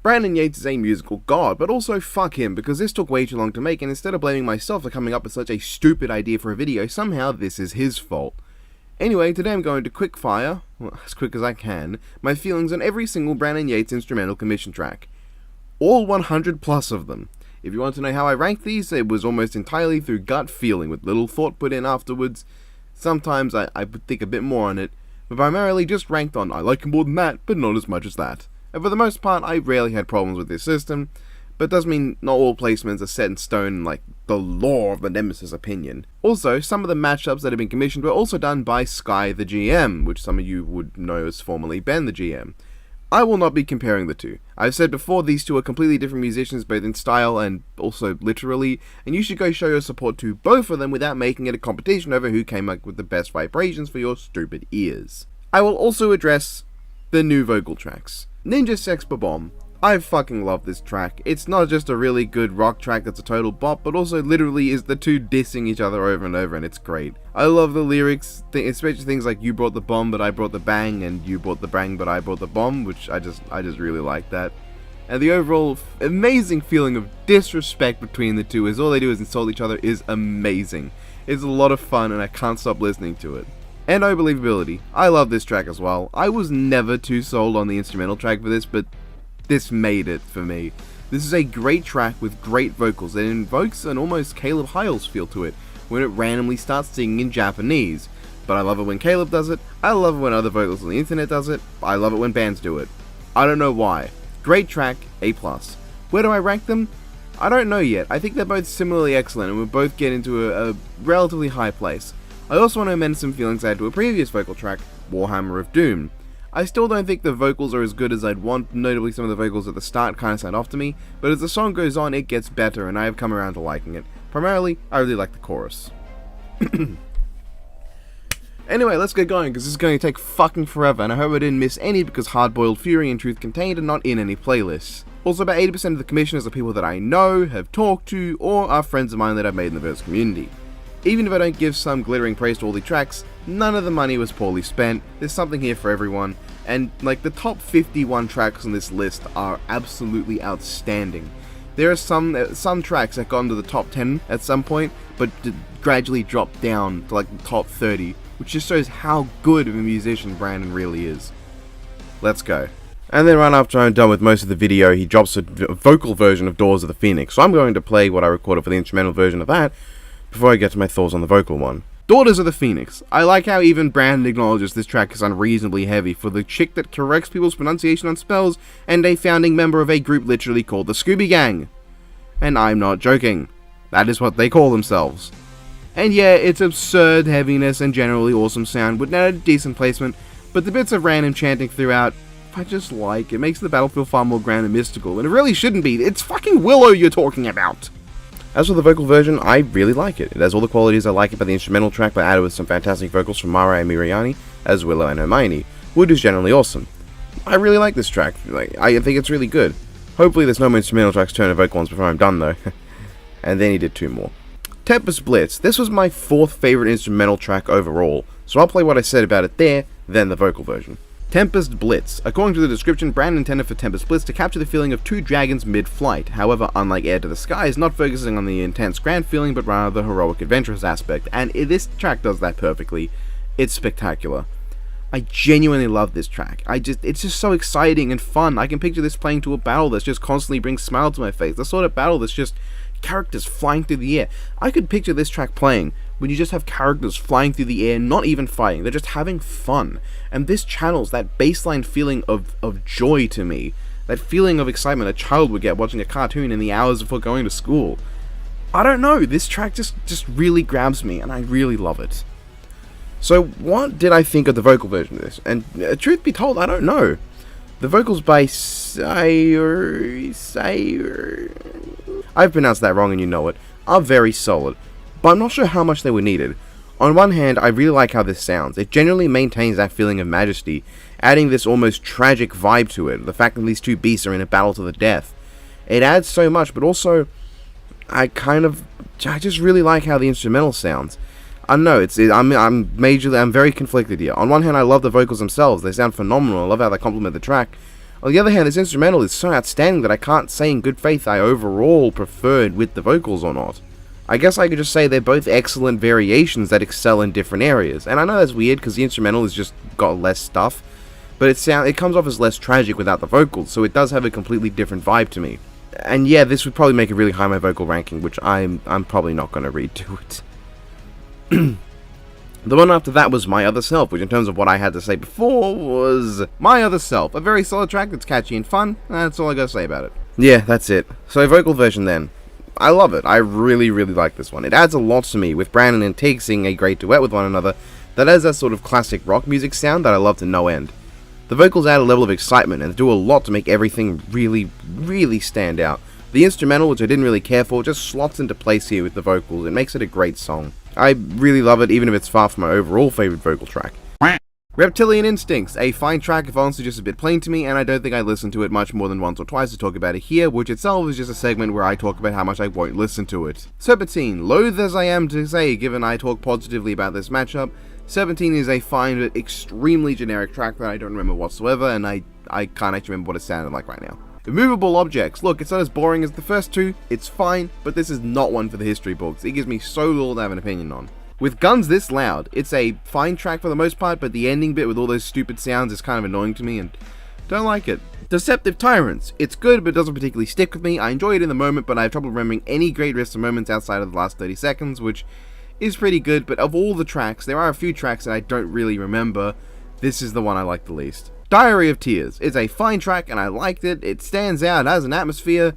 Brandon Yates is a musical god, but also fuck him, because this took way too long to make, and instead of blaming myself for coming up with such a stupid idea for a video, somehow this is his fault. Anyway, today I'm going to quickfire, well, as quick as I can, my feelings on every single Brandon Yates instrumental commission track. All 100 plus of them. If you want to know how I ranked these, it was almost entirely through gut feeling, with little thought put in afterwards. Sometimes I would think a bit more on it, but primarily just ranked on I like him more than that, but not as much as that. And for the most part, I rarely had problems with this system, but it does mean not all placements are set in stone like the law of the Nemesis opinion. Also, some of the matchups that have been commissioned were also done by Sky the GM, which some of you would know as formerly Ben the GM. I will not be comparing the two. I've said before, these two are completely different musicians, both in style and also literally, and you should go show your support to both of them without making it a competition over who came up with the best vibrations for your stupid ears. I will also address the new vocal tracks. Ninja Sex Bomb. I fucking love this track. It's not just a really good rock track that's a total bop, but also literally is the two dissing each other over and over, and it's great. I love the lyrics, especially things like you brought the bomb but I brought the bang, and you brought the bang but I brought the bomb, which I just really like that. And the overall amazing feeling of disrespect between the two, as all they do is insult each other, is amazing. It's a lot of fun and I can't stop listening to it. And Oh Believability. I love this track as well. I was never too sold on the instrumental track for this, but this made it for me. This is a great track with great vocals that invokes an almost Caleb Hyles feel to it when it randomly starts singing in Japanese. But I love it when Caleb does it, I love it when other vocals on the internet does it, I love it when bands do it. I don't know why. Great track, A+. Where do I rank them? I don't know yet. I think they're both similarly excellent and will both get into a relatively high place. I also want to amend some feelings I had to a previous vocal track, Warhammer of Doom. I still don't think the vocals are as good as I'd want, notably some of the vocals at the start kind of sound off to me, but as the song goes on it gets better and I have come around to liking it. Primarily, I really like the chorus. Anyway, let's get going because this is going to take fucking forever, and I hope I didn't miss any because Hard-Boiled Fury and Truth Contained are not in any playlists. Also, about 80% of the commissioners are people that I know, have talked to, or are friends of mine that I've made in the verse community. Even if I don't give some glittering praise to all the tracks, none of the money was poorly spent, there's something here for everyone, and like the top 51 tracks on this list are absolutely outstanding. There are some tracks that got into the top 10 at some point, but gradually dropped down to like the top 30, which just shows how good of a musician Brandon really is. Let's go. And then right after I'm done with most of the video, he drops a vocal version of Doors of the Phoenix, so I'm going to play what I recorded for the instrumental version of that, before I get to my thoughts on the vocal one. Daughters of the Phoenix. I like how even Brandon acknowledges this track is unreasonably heavy for the chick that corrects people's pronunciation on spells and a founding member of a group literally called the Scooby Gang. And I'm not joking. That is what they call themselves. And yeah, it's absurd heaviness and generally awesome sound with a decent placement, but the bits of random chanting throughout, I just like. It makes the battle feel far more grand and mystical, and it really shouldn't be. It's fucking Willow you're talking about! As for the vocal version, I really like it. It has all the qualities I like about the instrumental track, but added with some fantastic vocals from Mara and Miriani, as Willow and Hermione. Wood is generally awesome. I really like this track. I think it's really good. Hopefully there's no more instrumental tracks turn to vocal ones before I'm done though. And then he did 2 more. Tempest Blitz. This was my 4th favorite instrumental track overall, so I'll play what I said about it there, then the vocal version. Tempest Blitz. According to the description, Brandon intended for Tempest Blitz to capture the feeling of 2 dragons mid-flight. However, unlike Air to the Skies, not focusing on the intense grand feeling, but rather the heroic adventurous aspect, and this track does that perfectly. It's spectacular. I genuinely love this track. It's just so exciting and fun. I can picture this playing to a battle that's just constantly brings smiles to my face. The sort of battle that's just characters flying through the air. I could picture this track playing when you just have characters flying through the air, not even fighting, they're just having fun. And this channels that baseline feeling of joy to me, that feeling of excitement a child would get watching a cartoon in the hours before going to school. I don't know, this track just really grabs me, and I really love it. So what did I think of the vocal version of this? And truth be told, I don't know. The vocals by I've pronounced that wrong and you know it, are very solid, but I'm not sure how much they were needed. On one hand, I really like how this sounds. It genuinely maintains that feeling of majesty, adding this almost tragic vibe to it, the fact that these 2 beasts are in a battle to the death. It adds so much, but also, I just really like how the instrumental sounds. I don't know, I'm very conflicted here. On one hand, I love the vocals themselves, they sound phenomenal, I love how they complement the track. On the other hand, this instrumental is so outstanding that I can't say in good faith I overall preferred with the vocals or not. I guess I could just say they're both excellent variations that excel in different areas, and I know that's weird because the instrumental has just got less stuff, but it comes off as less tragic without the vocals, so it does have a completely different vibe to me. And yeah, this would probably make it really high in my vocal ranking, which I'm probably not going to read to it. The one after that was My Other Self, which in terms of what I had to say before was My Other Self, a very solid track that's catchy and fun, and that's all I gotta say about it. Yeah, that's it. So vocal version then. I love it. I really, really like this one. It adds a lot to me, with Brandon and Tig singing a great duet with one another that has that sort of classic rock music sound that I love to no end. The vocals add a level of excitement and do a lot to make everything really, really stand out. The instrumental, which I didn't really care for, just slots into place here with the vocals. It makes it a great song. I really love it, even if it's far from my overall favourite vocal track. Reptilian Instincts, a fine track if honestly just a bit plain to me, and I don't think I listened to it much more than once or twice to talk about it here, which itself is just a segment where I talk about how much I won't listen to it. Serpentine, loath as I am to say, given I talk positively about this matchup, Serpentine is a fine but extremely generic track that I don't remember whatsoever, and I can't actually remember what it sounded like right now. Immovable Objects. Look, it's not as boring as the first two, it's fine, but this is not one for the history books. It gives me so little to have an opinion on. With Guns This Loud, it's a fine track for the most part, but the ending bit with all those stupid sounds is kind of annoying to me and don't like it. Deceptive Tyrants. It's good, but doesn't particularly stick with me. I enjoy it in the moment, but I have trouble remembering any great rest of moments outside of the last 30 seconds, which is pretty good, but of all the tracks, there are a few tracks that I don't really remember. This is the one I like the least. Diary of Tears. It's a fine track, and I liked it. It stands out as an atmosphere,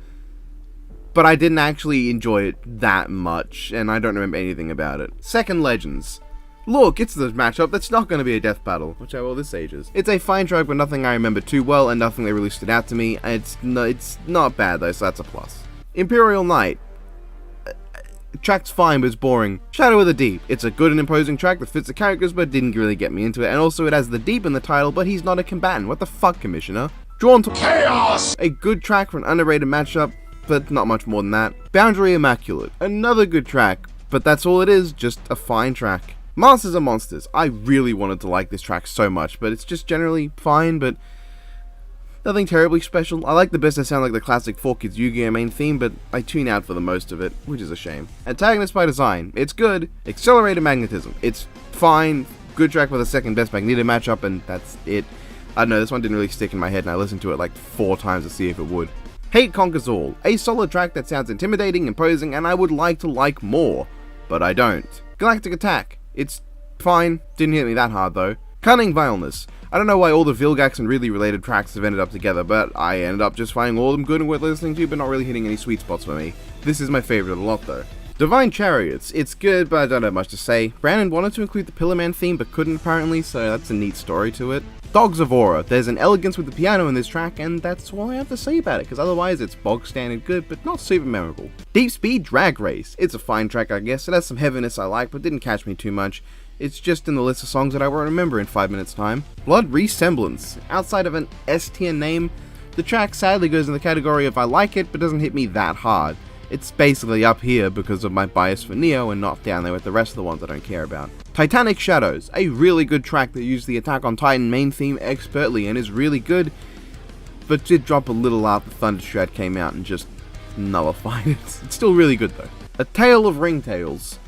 but I didn't actually enjoy it that much, and I don't remember anything about it. Second Legends. Look, it's the matchup that's not going to be a death battle, which how all this ages. It's a fine track, but nothing I remember too well, and nothing that really stood out to me. It's not bad though, so that's a plus. Imperial Knight. Track's fine, but it's boring. Shadow of the Deep. It's a good and imposing track that fits the characters, but didn't really get me into it, and also it has the Deep in the title, but he's not a combatant. What the fuck, Commissioner? Drawn to Chaos! A good track for an underrated matchup, but not much more than that. Boundary Immaculate. Another good track, but that's all it is, just a fine track. Masters of Monsters. I really wanted to like this track so much, but it's just generally fine, but nothing terribly special. I like the best that sound like the classic 4Kids Yu-Gi-Oh! Main theme, but I tune out for the most of it, which is a shame. Antagonist by Design. It's good. Accelerated Magnetism. It's fine. Good track for the second best Magneto matchup, and that's it. I don't know, this one didn't really stick in my head, and I listened to it like 4 times to see if it would. Hate Conquers All. A solid track that sounds intimidating, imposing, and I would like to like more, but I don't. Galactic Attack. It's fine. Didn't hit me that hard, though. Cunning Vileness. I don't know why all the Vilgax and Ridley related tracks have ended up together, but I ended up just finding all of them good and worth listening to, but not really hitting any sweet spots for me. This is my favorite of the lot, though. Divine Chariots. It's good, but I don't have much to say. Brandon wanted to include the Pillarman theme, but couldn't apparently, so that's a neat story to it. Dogs of Aura. There's an elegance with the piano in this track, and that's all I have to say about it, because otherwise it's bog standard good, but not super memorable. Deep Speed Drag Race. It's a fine track, I guess. It has some heaviness I like, but didn't catch me too much. It's just in the list of songs that I won't remember in 5 minutes' time. Blood Resemblance. Outside of an S-tier name, the track sadly goes in the category of I like it, but doesn't hit me that hard. It's basically up here because of my bias for Neo and not down there with the rest of the ones I don't care about. Titanic Shadows, a really good track that used the Attack on Titan main theme expertly and is really good, but did drop a little after Thundershred came out and just nullified it. It's still really good though. A Tale of Ringtails.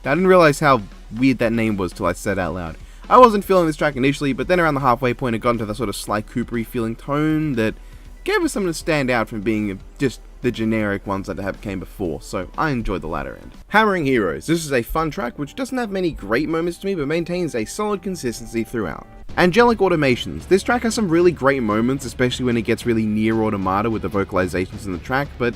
I didn't realize how weird that name was till I said it out loud. I wasn't feeling this track initially, but then around the halfway point it got into the sort of Sly Coopery feeling tone that gave us something to stand out from being just the generic ones that have came before, so I enjoyed the latter end. Hammering Heroes. This is a fun track which doesn't have many great moments to me, but maintains a solid consistency throughout. Angelic Automations. This track has some really great moments, especially when it gets really near Automata with the vocalizations in the track, but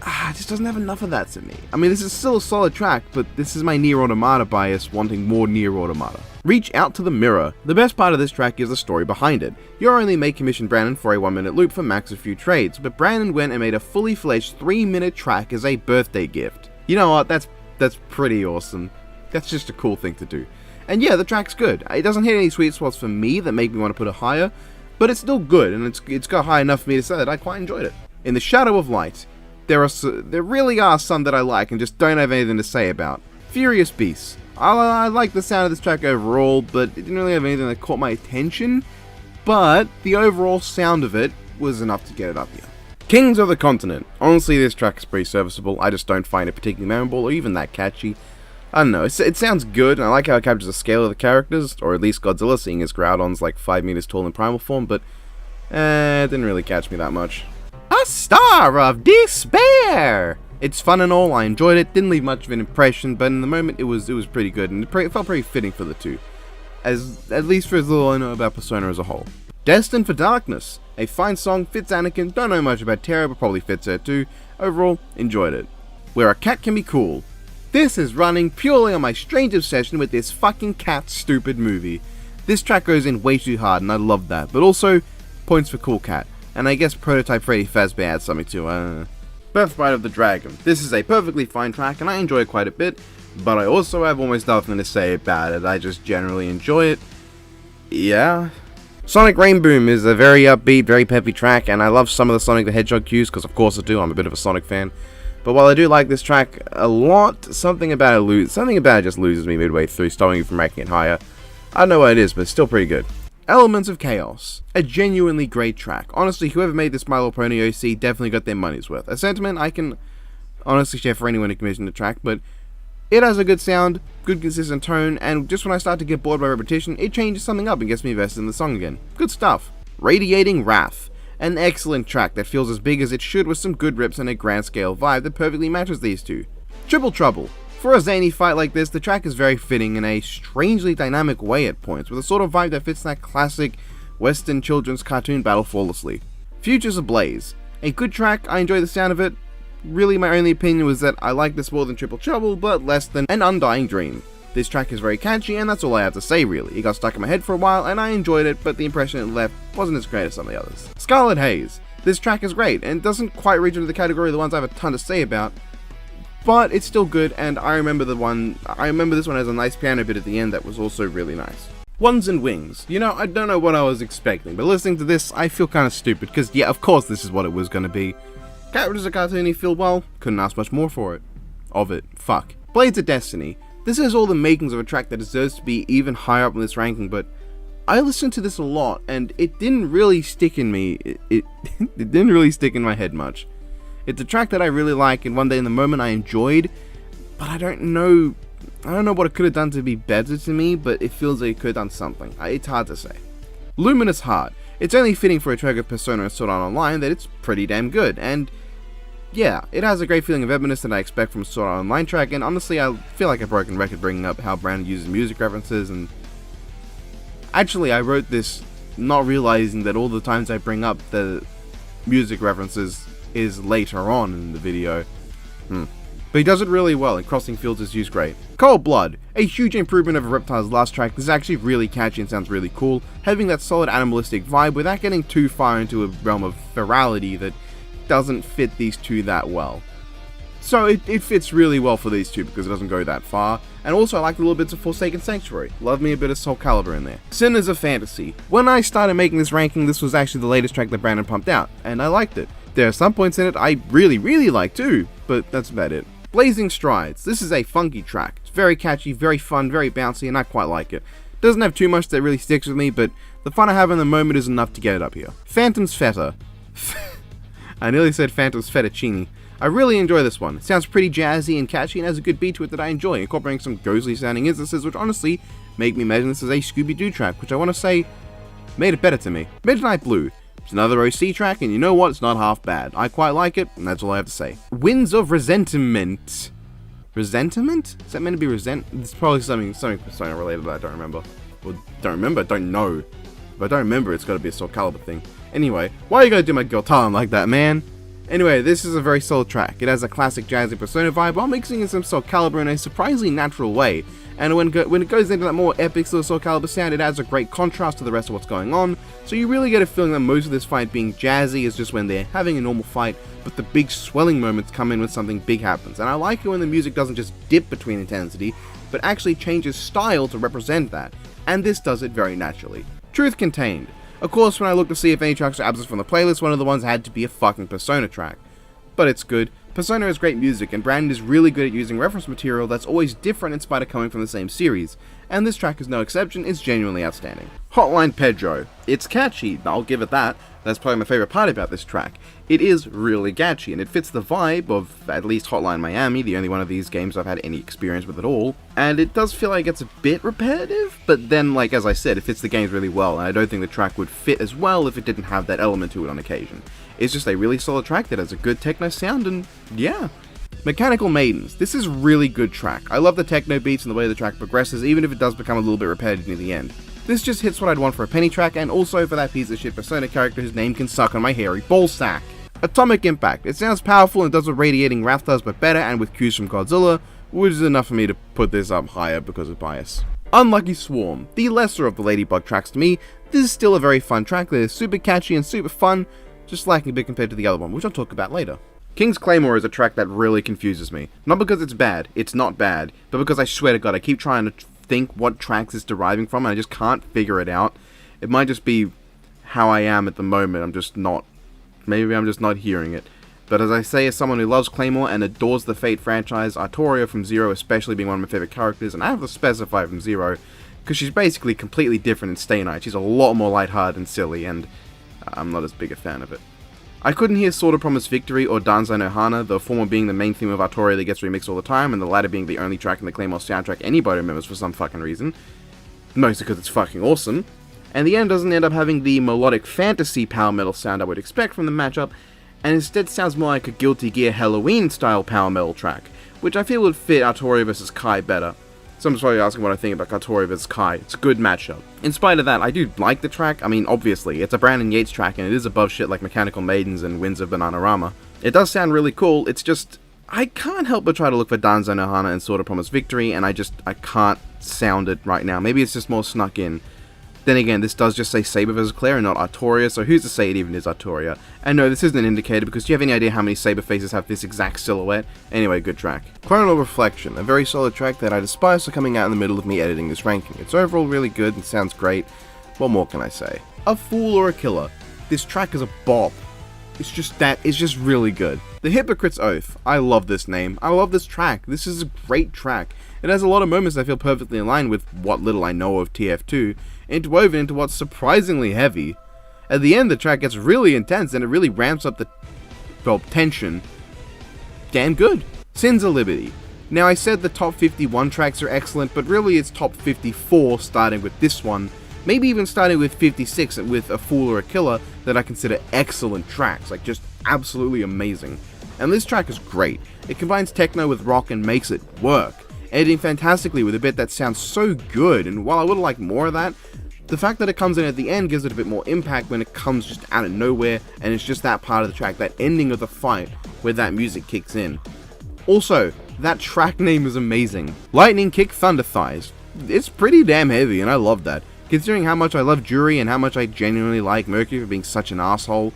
it just doesn't have enough of that to me. I mean, this is still a solid track, but this is my Nier Automata bias wanting more Nier Automata. Reach Out to the Mirror. The best part of this track is the story behind it. Your only mate commissioned Brandon for a 1-minute loop for max a few trades, but Brandon went and made a fully fledged 3-minute track as a birthday gift. You know what, that's pretty awesome. That's just a cool thing to do. And yeah, the track's good. It doesn't hit any sweet spots for me that make me want to put it higher, but it's still good, and it's got high enough for me to say that I quite enjoyed it. In the Shadow of Light, there really are some that I like and just don't have anything to say about. Furious Beasts. I like the sound of this track overall, but it didn't really have anything that caught my attention. but the overall sound of it was enough to get it up here. Kings of the Continent. Honestly, this track is pretty serviceable. I just don't find it particularly memorable or even that catchy. I don't know, it sounds good, and I like how it captures the scale of the characters, or at least Godzilla, seeing his Groudon's like 5 meters tall in primal form, but it didn't really catch me that much. A Star of Despair! It's fun and all, I enjoyed it, didn't leave much of an impression, but in the moment it was pretty good, and it felt pretty fitting for the two. At least for as little I know about Persona as a whole. Destined for Darkness. A fine song, fits Anakin, don't know much about Terra, but probably fits her too. Overall, enjoyed it. Where a Cat Can Be Cool. This is running purely on my strange obsession with this fucking cat stupid movie. This track goes in way too hard and I love that, but also points for Cool Cat, and I guess Prototype Freddy Fazbear adds something to Birthright of the Dragon. This is a perfectly fine track and I enjoy it quite a bit, but I also have almost nothing to say about it. I just generally enjoy it. Yeah. Sonic Rainboom is a very upbeat, very peppy track, and I love some of the Sonic the Hedgehog cues, because of course I do, I'm a bit of a Sonic fan. But while I do like this track a lot, something about it just loses me midway through, stopping me from ranking it higher. I don't know what it is, but it's still pretty good. Elements of Chaos. A genuinely great track. Honestly, whoever made this My Little Pony OC definitely got their money's worth. A sentiment I can honestly share for anyone who commissioned the track, but it has a good sound, good consistent tone, and just when I start to get bored by repetition, it changes something up and gets me invested in the song again. Good stuff. Radiating Wrath. An excellent track that feels as big as it should with some good rips and a grand scale vibe that perfectly matches these two. Triple Trouble. For a zany fight like this, the track is very fitting in a strangely dynamic way at points, with a sort of vibe that fits that classic Western children's cartoon battle flawlessly. Futures Ablaze. A good track, I enjoy the sound of it. Really, my only opinion was that I like this more than Triple Trouble, but less than An Undying Dream. This track is very catchy, and that's all I have to say really. It got stuck in my head for a while, and I enjoyed it, but the impression it left wasn't as great as some of the others. Scarlet Haze. This track is great, and doesn't quite reach into the category of the ones I have a ton to say about, but it's still good, and I remember this one has a nice piano bit at the end that was also really nice. Ones and Wings. You know, I don't know what I was expecting, but listening to this, I feel kind of stupid, because yeah, of course this is what it was going to be. Characters are cartoony, feel well, couldn't ask much more for it. Fuck. Blades of Destiny. This has all the makings of a track that deserves to be even higher up in this ranking, but I listened to this a lot, and it didn't really stick in me. It didn't really stick in my head much. It's a track that I really like, and one day in the moment I enjoyed, but I don't know what it could have done to be better to me, but it feels like it could have done something. It's hard to say. Luminous Heart. It's only fitting for a track of Persona and Sword Art Online that it's pretty damn good, and yeah, it has a great feeling of ebbiness that I expect from a Sword Art Online track, and honestly I feel like a broken record bringing up how Brandon uses music references, and actually I wrote this not realizing that all the times I bring up the music references is later on in the video. But he does it really well, and Crossing Fields is used great. Cold Blood. A huge improvement over Reptile's last track. This is actually really catchy and sounds really cool, having that solid animalistic vibe without getting too far into a realm of virality that doesn't fit these two that well. So it fits really well for these two because it doesn't go that far, and also I like the little bits of Forsaken Sanctuary. Love me a bit of Soul Calibur in there. Sinners of Fantasy. When I started making this ranking, this was actually the latest track that Brandon pumped out, and I liked it. There are some points in it I really like too, but that's about it. Blazing Strides. This is a funky track. It's very catchy, very fun, very bouncy, and I quite like it. Doesn't have too much that really sticks with me, but the fun I have in the moment is enough to get it up here. Phantom's Feta. I nearly said Phantom's Fettuccine. I really enjoy this one. It sounds pretty jazzy and catchy and has a good beat to it that I enjoy, incorporating some ghostly sounding instances which honestly make me imagine this as a Scooby-Doo track, which I want to say made it better to me. Midnight Blue. It's another OC track, and you know what? It's not half bad. I quite like it, and that's all I have to say. Winds of Resentment. Resentment? Is that meant to be It's probably something Persona related that I don't remember. Or don't know. If I don't remember, it's gotta be a Soul Calibur thing. Anyway, why are you gonna do my girl Talon like that, man? Anyway, this is a very solid track. It has a classic jazzy Persona vibe while mixing in some Soul Calibur in a surprisingly natural way. And when it goes into that more epic sort of Soul Calibur sound, it adds a great contrast to the rest of what's going on, so you really get a feeling that most of this fight being jazzy is just when they're having a normal fight, but the big swelling moments come in when something big happens. And I like it when the music doesn't just dip between intensity, but actually changes style to represent that, and this does it very naturally. Truth Contained. Of course, when I looked to see if any tracks are absent from the playlist, one of the ones had to be a fucking Persona track. But it's good. Persona has great music, and Brandon is really good at using reference material that's always different in spite of coming from the same series, and this track is no exception. It's genuinely outstanding. Hotline Pedro. It's catchy, I'll give it that. That's probably my favourite part about this track. It is really catchy, and it fits the vibe of at least Hotline Miami, the only one of these games I've had any experience with at all, and it does feel like it's a bit repetitive, but then, like as I said, it fits the games really well, and I don't think the track would fit as well if it didn't have that element to it on occasion. It's just a really solid track that has a good techno sound, and yeah. Mechanical Maidens. This is a really good track. I love the techno beats and the way the track progresses, even if it does become a little bit repetitive near the end. This just hits what I'd want for a penny track, and also for that piece of shit Persona character whose name can suck on my hairy ballsack. Atomic Impact. It sounds powerful and does what Radiating Wrath does, but better and with cues from Godzilla, which is enough for me to put this up higher because of bias. Unlucky Swarm. The lesser of the Ladybug tracks to me, this is still a very fun track that is super catchy and super fun, just lacking a bit compared to the other one, which I'll talk about later. King's Claymore is a track that really confuses me. Not because it's bad, it's not bad, but because I swear to God, I keep trying to think what tracks it's deriving from, and I just can't figure it out. It might just be how I am at the moment, maybe I'm just not hearing it. But as I say, as someone who loves Claymore and adores the Fate franchise, Artoria from Zero especially being one of my favourite characters, and I have to specify from Zero, because she's basically completely different in Stay Night. She's a lot more lighthearted and silly, and I'm not as big a fan of it. I couldn't hear Sword of Promise Victory or Danzai no Hana, the former being the main theme of Artoria that gets remixed all the time, and the latter being the only track in the Claymore soundtrack anybody remembers for some fucking reason. Mostly because it's fucking awesome. And the end doesn't end up having the melodic fantasy power metal sound I would expect from the matchup, and instead sounds more like a Guilty Gear Halloween style power metal track, which I feel would fit Artoria vs Kai better. Someone's probably asking what I think about Artoria vs Kai. It's a good matchup. In spite of that, I do like the track. I mean, obviously, it's a Brandon Yates track, and it is above shit like Mechanical Maidens and Winds of Bananarama. It does sound really cool, it's just, I can't help but try to look for Danzai no Hana and Sword of Promise Victory, and I can't sound it right now. Maybe it's just more snuck in. Then again, this does just say Saber vs Claire and not Artoria, so who's to say it even is Artoria? And no, this isn't an indicator, because do you have any idea how many Saber faces have this exact silhouette? Anyway, good track. Chronal Reflection, a very solid track that I despise for coming out in the middle of me editing this ranking. It's overall really good and sounds great. What more can I say? A Fool or a Killer. This track is a bop. It's just really good. The Hypocrite's Oath. I love this name. I love this track. This is a great track. It has a lot of moments that feel perfectly in line with what little I know of TF2, interwoven into what's surprisingly heavy. At the end, the track gets really intense and it really ramps up the, tension. Damn good. Sins of Liberty. Now, I said the top 51 tracks are excellent, but really it's top 54 starting with this one, maybe even starting with 56 with A Fool or a Killer that I consider excellent tracks, like just absolutely amazing. And this track is great. It combines techno with rock and makes it work, editing fantastically with a bit that sounds so good, and while I would have liked more of that, the fact that it comes in at the end gives it a bit more impact when it comes just out of nowhere, and it's just that part of the track, that ending of the fight, where that music kicks in. Also, that track name is amazing. Lightning Kick Thunder Thighs. It's pretty damn heavy, and I love that. Considering how much I love Jury, and how much I genuinely like Mercury for being such an asshole,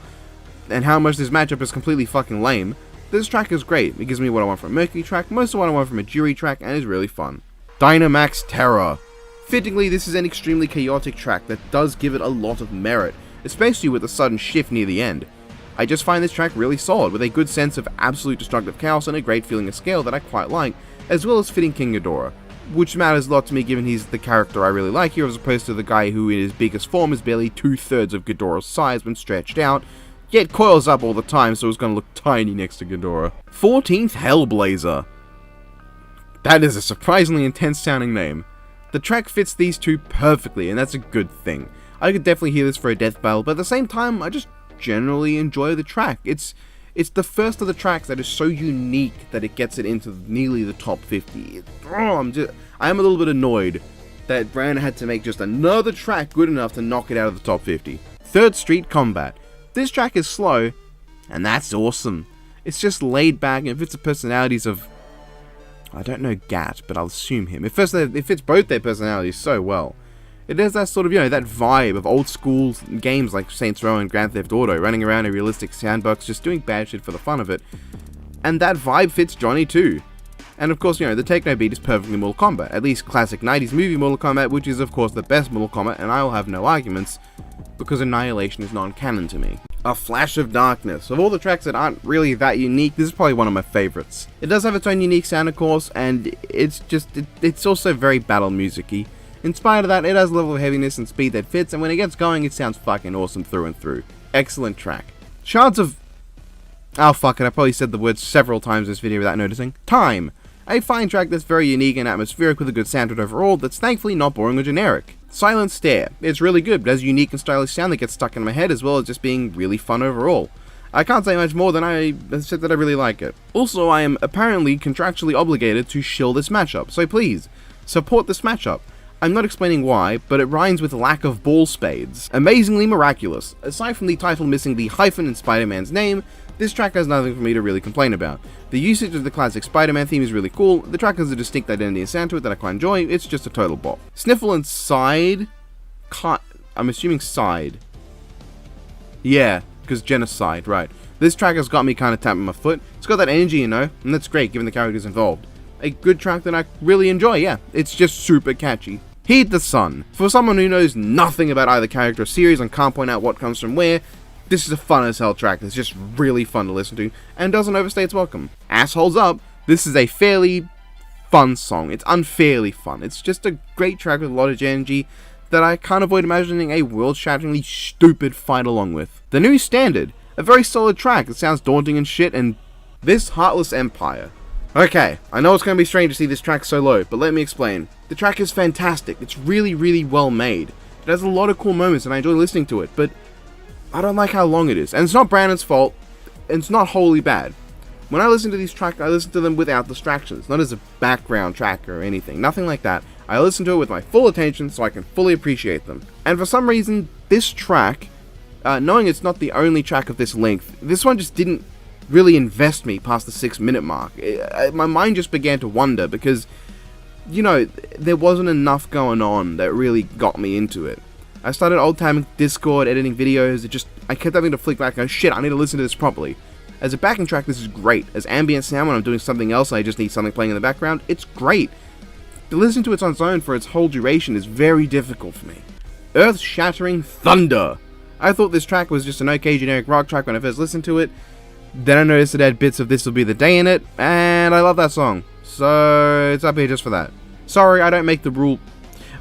and how much this matchup is completely fucking lame, this track is great. It gives me what I want from a Mercury track, most of what I want from a Jury track, and is really fun. Dynamax Terror. Fittingly, this is an extremely chaotic track that does give it a lot of merit, especially with the sudden shift near the end. I just find this track really solid, with a good sense of absolute destructive chaos and a great feeling of scale that I quite like, as well as fitting King Ghidorah, which matters a lot to me given he's the character I really like here, as opposed to the guy who in his biggest form is barely 2/3 of Ghidorah's size when stretched out, yet coils up all the time so it's gonna look tiny next to Ghidorah. 14th Hellblazer. That is a surprisingly intense sounding name. The track fits these two perfectly, and that's a good thing. I could definitely hear this for a death battle, but at the same time, I just generally enjoy the track. It's the first of the tracks that is so unique that it gets it into nearly the top 50. I am a little bit annoyed that Brandon had to make just another track good enough to knock it out of the top 50. 3rd Street Combat. This track is slow, and that's awesome. It's just laid back and it fits the personalities of, I don't know Gat, but I'll assume him. It fits both their personalities so well. It has that sort of, that vibe of old school games like Saints Row and Grand Theft Auto, running around a realistic sandbox, just doing bad shit for the fun of it. And that vibe fits Johnny too. And of course, the techno beat is perfectly Mortal Kombat, at least classic 90s movie Mortal Kombat, which is of course the best Mortal Kombat, and I will have no arguments, because Annihilation is non-canon to me. A Flash of Darkness. Of all the tracks that aren't really that unique, this is probably one of my favorites. It does have its own unique sound, of course, and it's also very battle music-y. In spite of that, it has a level of heaviness and speed that fits, and when it gets going, it sounds fucking awesome through and through. Excellent track. Shards of... Oh fuck it, I probably said the word several times in this video without noticing. Time. A fine track that's very unique and atmospheric with a good sound to it overall, that's thankfully not boring or generic. Silent Stare. It's really good, but has a unique and stylish sound that gets stuck in my head, as well as just being really fun overall. I can't say much more than I said that I really like it. Also, I am apparently contractually obligated to shill this matchup, so please, support this matchup. I'm not explaining why, but it rhymes with lack of ball spades. Amazingly miraculous. Aside from the title missing the hyphen in Spider-Man's name, this track has nothing for me to really complain about. The usage of the classic Spider-Man theme is really cool, the track has a distinct identity and sound to it that I quite enjoy, it's just a total bop. Sniffle and Side? I'm assuming Side. Yeah, because genocide, right. This track has got me kind of tapping my foot. It's got that energy, you know, and that's great given the characters involved. A good track that I really enjoy, yeah. It's just super catchy. Heed the Sun. For someone who knows nothing about either character or series and can't point out what comes from where, this is a fun as hell track that's just really fun to listen to and doesn't overstay its welcome. Assholes Up, this is a fairly fun song. It's unfairly fun. It's just a great track with a lot of energy that I can't avoid imagining a world-shatteringly stupid fight along with. The New Standard, a very solid track that sounds daunting and shit, and This Heartless Empire. Okay, I know it's going to be strange to see this track so low, but let me explain. The track is fantastic. It's really, really well made. It has a lot of cool moments and I enjoy listening to it, but I don't like how long it is. And it's not Brandon's fault, and it's not wholly bad. When I listen to these tracks, I listen to them without distractions, not as a background track or anything, nothing like that. I listen to it with my full attention so I can fully appreciate them. And for some reason, this track, knowing it's not the only track of this length, this one just didn't really invest me past the 6-minute mark. My mind just began to wander because, you know, there wasn't enough going on that really got me into it. I started old-timing Discord, editing videos, I kept having to flick back and go, shit, I need to listen to this properly. As a backing track, this is great. As ambient sound when I'm doing something else and I just need something playing in the background, it's great. To listen to it on its own for its whole duration is very difficult for me. Earth-Shattering Thunder. I thought this track was just an okay generic rock track when I first listened to it. Then I noticed it had bits of This Will Be the Day in it, and I love that song. So, it's up here just for that. Sorry, I don't make the rule.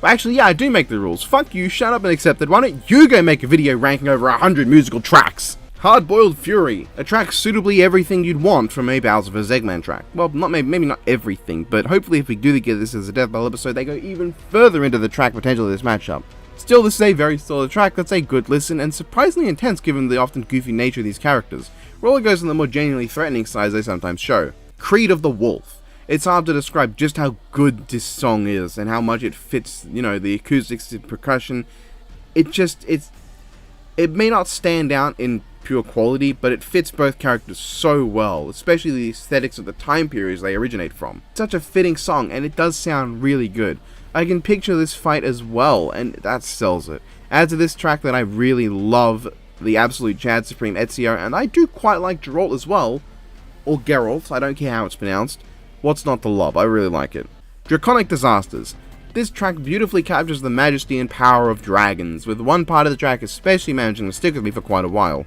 Well, actually, yeah, I do make the rules. Fuck you, shut up and accept it. Why don't you go make a video ranking over 100 musical tracks? Hard-Boiled Fury, a track suitably everything you'd want from a Bowser vs. Eggman track. Well, maybe not everything, but hopefully if we do get this as a Death Battle episode, they go even further into the track potential of this matchup. Still, this is a very solid track that's a good listen and surprisingly intense given the often goofy nature of these characters. Roller goes on the more genuinely threatening sides they sometimes show. Creed of the Wolf. It's hard to describe just how good this song is and how much it fits, you know, the acoustics, the percussion. It may not stand out in pure quality, but it fits both characters so well, especially the aesthetics of the time periods they originate from. It's such a fitting song, and it does sound really good. I can picture this fight as well, and that sells it. Add to this track that I really love, the absolute Chad Supreme Ezio, and I do quite like Geralt as well, or Geralt, I don't care how it's pronounced. What's not to love? I really like it. Draconic Disasters. This track beautifully captures the majesty and power of dragons, with one part of the track especially managing to stick with me for quite a while.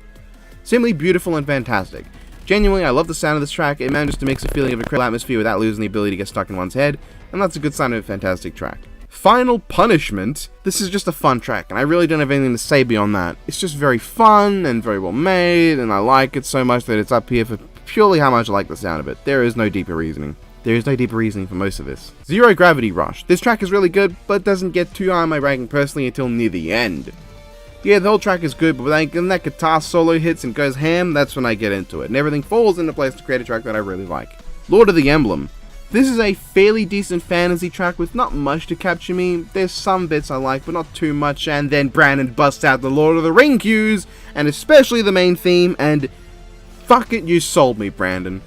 Simply beautiful and fantastic. Genuinely, I love the sound of this track. It manages to mix a feeling of incredible atmosphere without losing the ability to get stuck in one's head, and that's a good sign of a fantastic track. Final Punishment. This is just a fun track, and I really don't have anything to say beyond that. It's just very fun and very well made, and I like it so much that it's up here for purely how much I like the sound of it. There is no deeper reasoning. There is no deeper reasoning for most of this. Zero Gravity Rush. This track is really good, but doesn't get too high on my ranking personally until near the end. Yeah, the whole track is good, but when that guitar solo hits and goes ham, that's when I get into it, and everything falls into place to create a track that I really like. Lord of the Emblem. This is a fairly decent fantasy track with not much to capture me. There's some bits I like, but not too much, and then Brandon busts out the Lord of the Ring cues, and especially the main theme, and fuck it, you sold me, Brandon.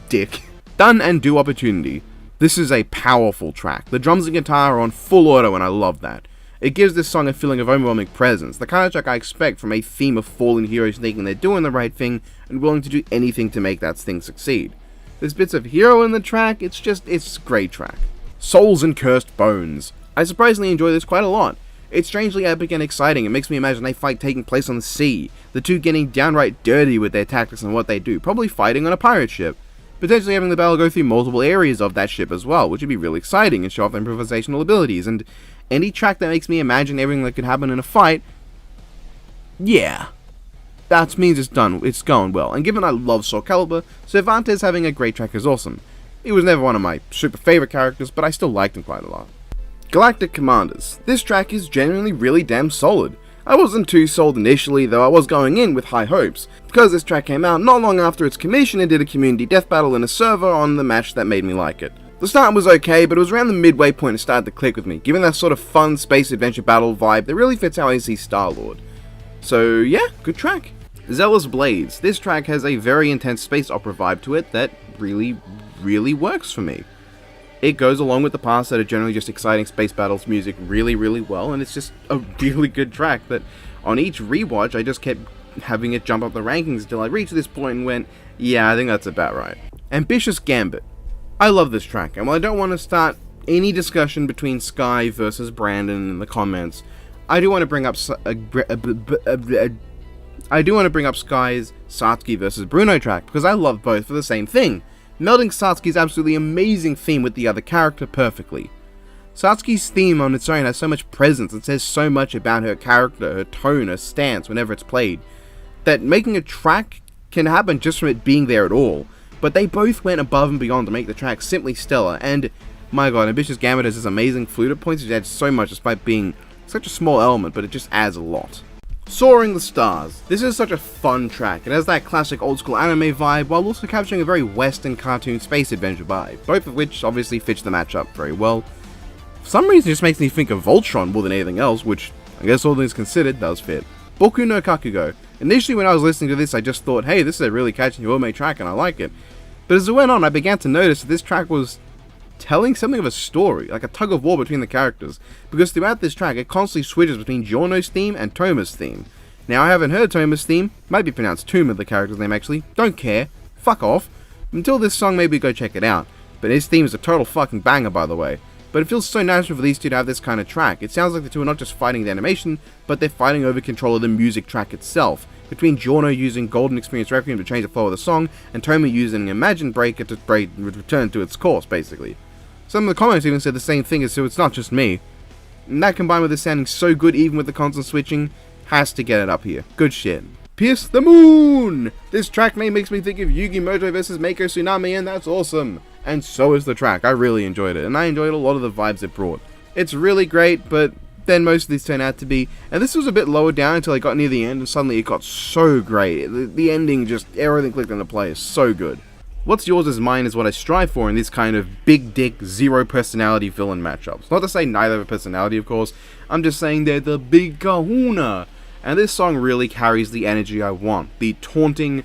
Dick. Done and Do Opportunity. This is a powerful track. The drums and guitar are on full auto, and I love that. It gives this song a feeling of overwhelming presence, the kind of track I expect from a theme of fallen heroes thinking they're doing the right thing and willing to do anything to make that thing succeed. There's bits of hero in the track, it's a great track. Souls and Cursed Bones. I surprisingly enjoy this quite a lot. It's strangely epic and exciting. It makes me imagine a fight taking place on the sea, the two getting downright dirty with their tactics and what they do, probably fighting on a pirate ship. Potentially having the battle go through multiple areas of that ship as well, which would be really exciting and show off their improvisational abilities, and any track that makes me imagine everything that could happen in a fight, yeah. That means it's done, it's going well, and given I love Soul Calibur, Cervantes having a great track is awesome. He was never one of my super favourite characters, but I still liked him quite a lot. Galactic Commanders. This track is genuinely really damn solid. I wasn't too sold initially, though I was going in with high hopes, because this track came out not long after its commission and did a community death battle in a server on the match that made me like it. The start was okay, but it was around the midway point it started to click with me, giving that sort of fun space adventure battle vibe that really fits how I see Star-Lord. So yeah, good track. Zealous Blades. This track has a very intense space opera vibe to it that really works for me. It goes along with the parts that are generally just exciting space battles music really well, and it's just a really good track that on each rewatch I just kept having it jump up the rankings until I reached this point and went, yeah, I think that's about right. Ambitious Gambit. I love this track, and while I don't want to start any discussion between Sky versus Brandon in the comments, I do want to bring up Sky's Satsuki versus Bruno track, because I love both for the same thing, melding Satsuki's absolutely amazing theme with the other character perfectly. Satsuki's theme on its own has so much presence and says so much about her character, her tone, her stance whenever it's played, that making a track can happen just from it being there at all, but they both went above and beyond to make the track simply stellar, and my god, Ambitious Gambit has this amazing flute at points which adds so much despite being such a small element, but it just adds a lot. Soaring the Stars. This is such a fun track. It has that classic old school anime vibe while also capturing a very western cartoon space adventure vibe, both of which obviously fits the matchup very well. For some reason it just makes me think of Voltron more than anything else, which I guess all things considered does fit. Boku no Kakugo. Initially when I was listening to this I just thought, hey, this is a really catchy well-made track and I like it. But as it went on I began to notice that this track was telling something of a story, like a tug of war between the characters, because throughout this track it constantly switches between Giorno's theme and Toma's theme. Now I haven't heard Toma's theme, might be pronounced Toma the character's name actually, don't care, fuck off. Until this song maybe go check it out, but his theme is a total fucking banger by the way. But it feels so natural for these two to have this kind of track. It sounds like the two are not just fighting the animation, but they're fighting over control of the music track itself, between Giorno using Golden Experience Requiem to change the flow of the song, and Toma using Imagine Breaker to return to its course basically. Some of the comments even said the same thing, so it's not just me. And that combined with it sounding so good even with the constant switching, has to get it up here. Good shit. Pierce the Moon! This track name makes me think of Yugi Moto vs Meiko Tsunami, and that's awesome. And so is the track. I really enjoyed it, and I enjoyed a lot of the vibes it brought. It's really great, but then most of these turn out to be, and this was a bit lower down until I got near the end, and suddenly it got so great. The ending just, everything clicked into play. It's so good. What's yours is mine is what I strive for in these kind of big dick, zero personality villain matchups. Not to say neither have a personality, of course. I'm just saying they're the big kahuna. And this song really carries the energy I want. The taunting,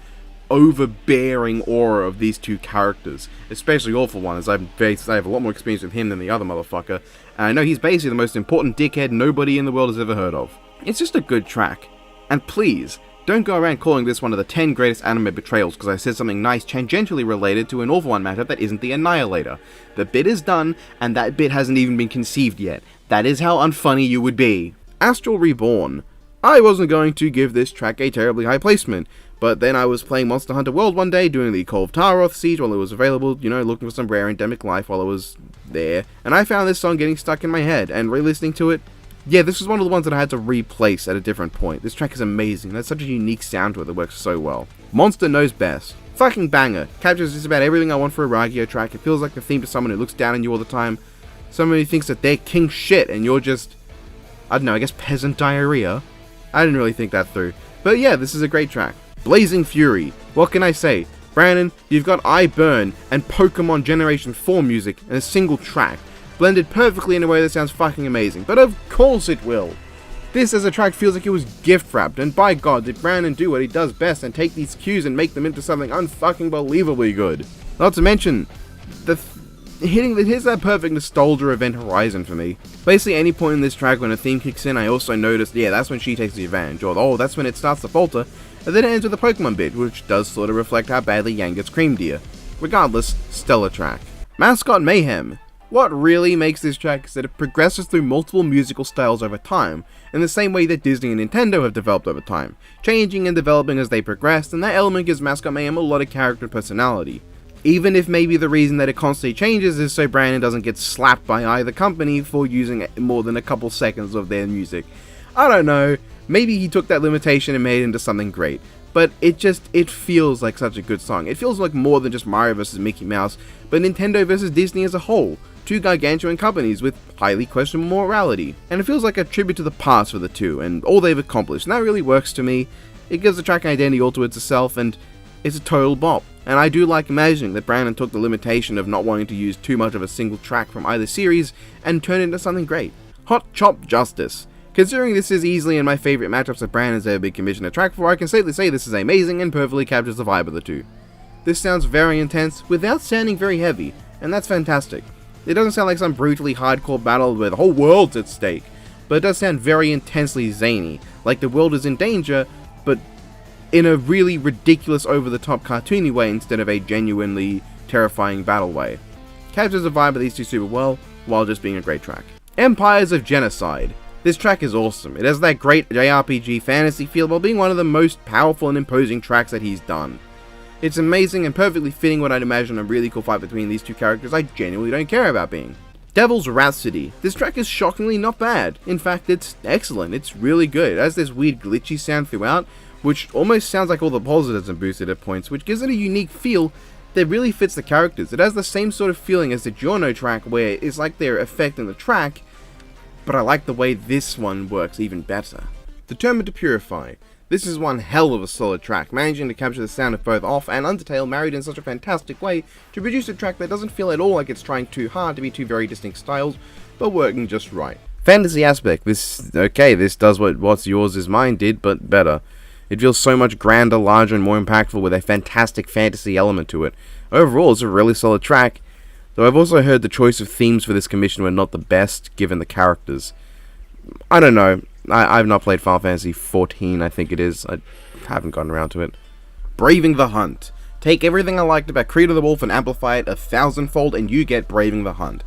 overbearing aura of these two characters. Especially Awful One, as I have a lot more experience with him than the other motherfucker. And I know he's basically the most important dickhead nobody in the world has ever heard of. It's just a good track. And please, don't go around calling this one of the 10 greatest anime betrayals because I said something nice tangentially related to an Awful One matchup that isn't the Annihilator. The bit is done, and that bit hasn't even been conceived yet. That is how unfunny you would be. Astral Reborn. I wasn't going to give this track a terribly high placement, but then I was playing Monster Hunter World one day doing the Call of Taroth siege while it was available, you know, looking for some rare endemic life while I was there, and I found this song getting stuck in my head, and re-listening to it, yeah, this was one of the ones that I had to replace at a different point. This track is amazing. There's such a unique sound to it that works so well. Monster Knows Best. Fucking banger. Captures just about everything I want for a Ragyo track. It feels like the theme to someone who looks down on you all the time. Someone who thinks that they're king shit and you're just, I don't know, I guess peasant diarrhea? I didn't really think that through. But yeah, this is a great track. Blazing Fury. What can I say? Brandon, you've got I Burn and Pokemon Generation 4 music in a single track, blended perfectly in a way that sounds fucking amazing, but of course it will. This as a track feels like it was gift wrapped, and by god did Brandon do what he does best and take these cues and make them into something unfucking believably good. Not to mention, here's that perfect nostalgia event horizon for me. Basically any point in this track when a theme kicks in I also noticed, yeah, that's when she takes the advantage, or oh, that's when it starts to falter, and then it ends with a Pokemon bit, which does sort of reflect how badly Yang gets creamed here. Regardless, stellar track. Mascot Mayhem. What really makes this track is that it progresses through multiple musical styles over time, in the same way that Disney and Nintendo have developed over time, changing and developing as they progress, and that element gives Mascot Mayhem a lot of character and personality. Even if maybe the reason that it constantly changes is so Brandon doesn't get slapped by either company for using more than a couple seconds of their music. I don't know, maybe he took that limitation and made it into something great. But it feels like such a good song. It feels like more than just Mario vs. Mickey Mouse, but Nintendo vs. Disney as a whole. Two gargantuan companies with highly questionable morality. And it feels like a tribute to the past for the two, and all they've accomplished, and that really works to me. It gives the track an identity all to itself, and it's a total bop. And I do like imagining that Brandon took the limitation of not wanting to use too much of a single track from either series, and turned it into something great. Hot Chop Justice. Considering this is easily in my favourite matchups that Brandon's ever been commissioned a track for, I can safely say this is amazing and perfectly captures the vibe of the two. This sounds very intense, without sounding very heavy, and that's fantastic. It doesn't sound like some brutally hardcore battle where the whole world's at stake, but it does sound very intensely zany, like the world is in danger, but in a really ridiculous over-the-top cartoony way instead of a genuinely terrifying battle way. Captures the vibe of these two super well, while just being a great track. Empires of Genocide. This track is awesome. It has that great JRPG fantasy feel while being one of the most powerful and imposing tracks that he's done. It's amazing and perfectly fitting what I'd imagine a really cool fight between these two characters I genuinely don't care about being. Devil's Rhapsody. This track is shockingly not bad. In fact, it's excellent. It's really good. It has this weird glitchy sound throughout, which almost sounds like all the positives are boosted at points, which gives it a unique feel that really fits the characters. It has the same sort of feeling as the Giorno track, where it's like they're affecting the track, but I like the way this one works even better. Determined to Purify. This is one hell of a solid track, managing to capture the sound of both Off and Undertale married in such a fantastic way to produce a track that doesn't feel at all like it's trying too hard to be two very distinct styles, but working just right. Fantasy aspect. This does what What's Yours Is Mine did, but better. It feels so much grander, larger, and more impactful with a fantastic fantasy element to it. Overall, it's a really solid track, though I've also heard the choice of themes for this commission were not the best, given the characters. I don't know. I've not played Final Fantasy XIV, I think it is. I haven't gotten around to it. Braving the Hunt. Take everything I liked about Creed of the Wolf and amplify it 1,000-fold, and you get Braving the Hunt.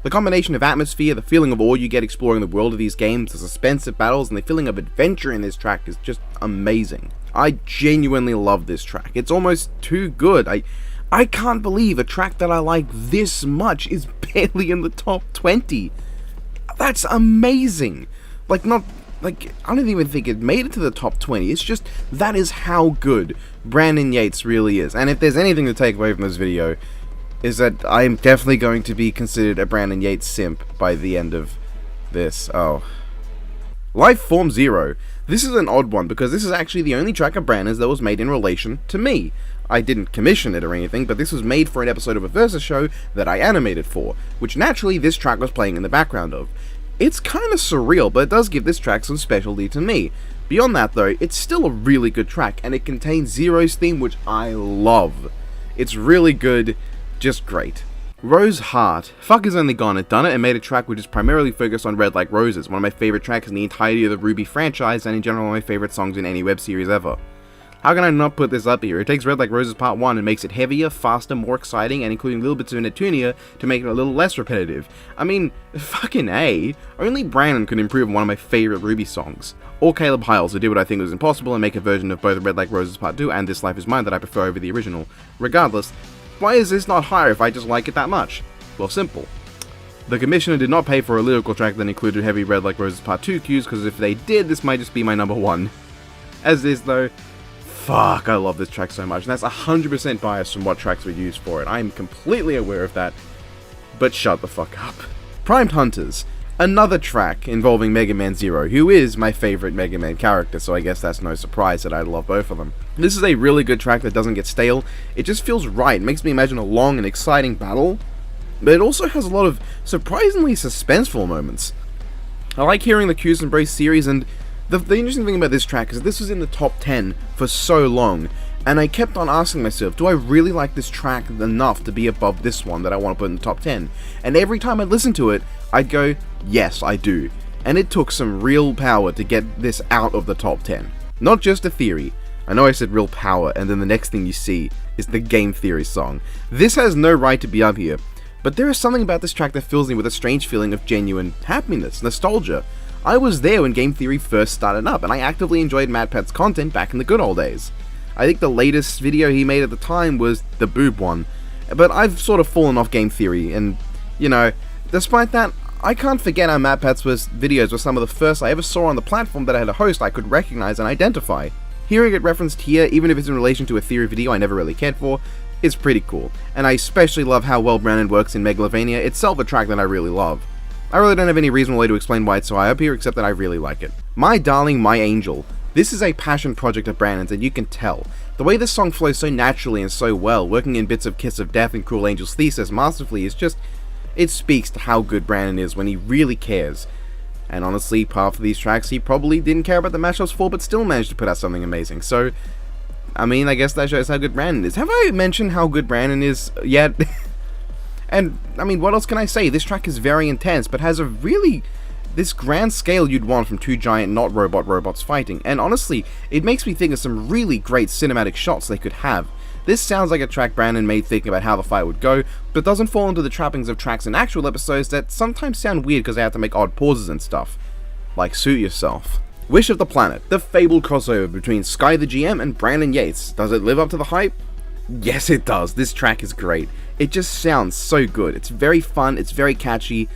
The combination of atmosphere, the feeling of awe you get exploring the world of these games, the suspense of battles, and the feeling of adventure in this track is just amazing. I genuinely love this track. It's almost too good. I can't believe a track that I like this much is barely in the top 20. That's amazing. I don't even think it made it to the top 20. It's just, that is how good Brandon Yates really is. And if there's anything to take away from this video, is that I'm definitely going to be considered a Brandon Yates simp by the end of this. Oh. Life Form Zero. This is an odd one, because this is actually the only track of Brandon's that was made in relation to me. I didn't commission it or anything, but this was made for an episode of a Versus show that I animated for, which naturally this track was playing in the background of. It's kind of surreal, but it does give this track some specialty to me. Beyond that though, it's still a really good track, and it contains Zero's theme, which I love. It's really good, just great. Rose Heart. Fuck has only gone and done it and made a track which is primarily focused on Red Like Roses, one of my favourite tracks in the entirety of the RWBY franchise, and in general one of my favourite songs in any web series ever. How can I not put this up here? It takes Red Like Roses Part 1 and makes it heavier, faster, more exciting, and including little bits of Neptunia to make it a little less repetitive. I mean, fucking A. Only Brandon could improve on one of my favourite RWBY songs. Or Caleb Hyles, who did what I think was impossible and make a version of both Red Like Roses Part 2 and This Life Is Mine that I prefer over the original. Regardless, why is this not higher if I just like it that much? Well, simple. The commissioner did not pay for a lyrical track that included heavy Red Like Roses Part 2 cues, because if they did, this might just be my number one. As is though, fuck, I love this track so much, and that's 100% biased from what tracks were used for it. I'm completely aware of that, but shut the fuck up. Primed Hunters. Another track involving Mega Man Zero, who is my favourite Mega Man character, so I guess that's no surprise that I love both of them. This is a really good track that doesn't get stale. It just feels right. It makes me imagine a long and exciting battle, but it also has a lot of surprisingly suspenseful moments. I like hearing the Q's Embrace series, and the interesting thing about this track is that this was in the top 10 for so long, and I kept on asking myself, do I really like this track enough to be above this one that I want to put in the top 10? And every time I listened to it, I'd go, yes, I do. And it took some real power to get this out of the top 10. Not just a theory. I know I said real power, and then the next thing you see is the Game Theory song. This has no right to be up here, But there is something about this track that fills me with a strange feeling of genuine happiness, nostalgia. I was there when game theory first started up, and I actively enjoyed MatPat's content back in the good old days. I think the latest video he made at the time was the boob one, but I've sort of fallen off game theory, and, you know, despite that, I can't forget how MatPat's videos were some of the first I ever saw on the platform that had a host I could recognize and identify. Hearing it referenced here, even if it's in relation to a theory video I never really cared for, is pretty cool, and I especially love how well Brandon works in Megalovania, itself a track that I really love. I really don't have any reasonable way to explain why it's so high up here, except that I really like it. My Darling, My Angel. This is a passion project of Brandon's, and you can tell. The way this song flows so naturally and so well, working in bits of Kiss of Death and Cruel Angel's Thesis masterfully, is just... it speaks to how good Brandon is when he really cares. And honestly, half of these tracks he probably didn't care about the mashups for, but still managed to put out something amazing. So, I mean, I guess that shows how good Brandon is. Have I mentioned how good Brandon is yet? And, I mean, what else can I say? This track is very intense, but has a really... this grand scale you'd want from two giant not-robot robots fighting, and honestly, it makes me think of some really great cinematic shots they could have. This sounds like a track Brandon made thinking about how the fight would go, but doesn't fall into the trappings of tracks in actual episodes that sometimes sound weird because they have to make odd pauses and stuff. Like Suit Yourself. Wish of the Planet, the fabled crossover between Sky the GM and Brandon Yates. Does it live up to the hype? Yes, it does. This track is great. It just sounds so good. It's very fun, it's very catchy.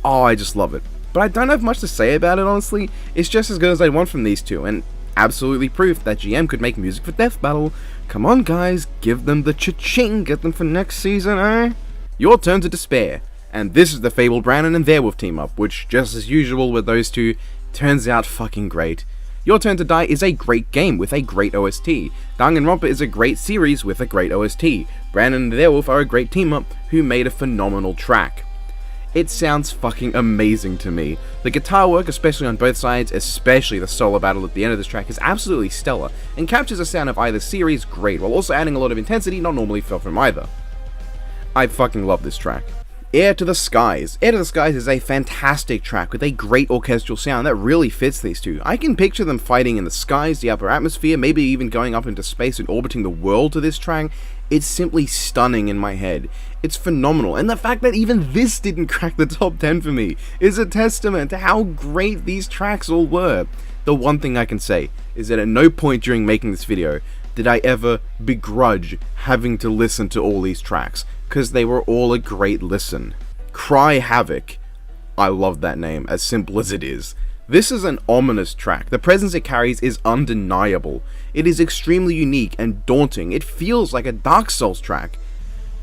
Oh, I just love it. But I don't have much to say about it, honestly. It's just as good as I'd want from these two, and absolutely proof that GM could make music for Death Battle. Come on, guys, give them the cha-ching, get them for next season, eh? Your Turn to Despair. And this is the fabled Brandon and Werewolf team up, which, just as usual with those two, turns out fucking great. Your Turn to Die is a great game with a great OST. Danganronpa is a great series with a great OST. Brandon and Werewolf are a great team up who made a phenomenal track. It sounds fucking amazing to me. The guitar work, especially on both sides, especially the solo battle at the end of this track, is absolutely stellar, and captures the sound of either series great, while also adding a lot of intensity not normally felt from either. I fucking love this track. Air to the Skies. Air to the Skies is a fantastic track with a great orchestral sound that really fits these two. I can picture them fighting in the skies, the upper atmosphere, maybe even going up into space and orbiting the world to this track. It's simply stunning in my head. It's phenomenal, and the fact that even this didn't crack the top 10 for me is a testament to how great these tracks all were. The one thing I can say is that at no point during making this video did I ever begrudge having to listen to all these tracks, because they were all a great listen. Cry Havoc. I love that name, as simple as it is. This is an ominous track. The presence it carries is undeniable. It is extremely unique and daunting. It feels like a Dark Souls track.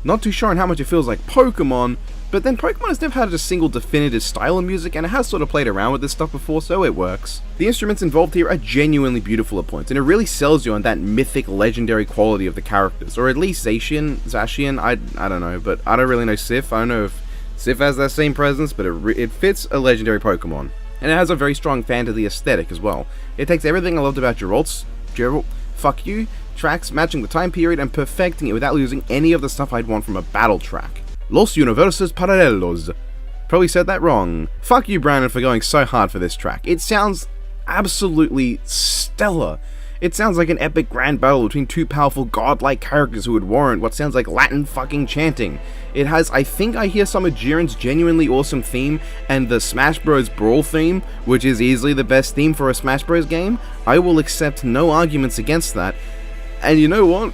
Not too sure on how much it feels like Pokemon, but then Pokemon has never had a single definitive style of music, and it has sort of played around with this stuff before, so it works. The instruments involved here are genuinely beautiful at points, and it really sells you on that mythic, legendary quality of the characters, or at least Zacian, I don't know, but I don't really know Sif. I don't know if Sif has that same presence, but it fits a legendary Pokemon. And it has a very strong fantasy aesthetic as well. It takes everything I loved about Geralt's fuck you tracks, matching the time period and perfecting it without losing any of the stuff I'd want from a battle track. Los Universos Paralelos. Probably said that wrong. Fuck you, Brandon, for going so hard for this track. It sounds absolutely stellar. It sounds like an epic grand battle between two powerful godlike characters who would warrant what sounds like Latin fucking chanting. It has, I think I hear some of Jiren's genuinely awesome theme, and the Smash Bros. Brawl theme, which is easily the best theme for a Smash Bros. Game. I will accept no arguments against that. And you know what?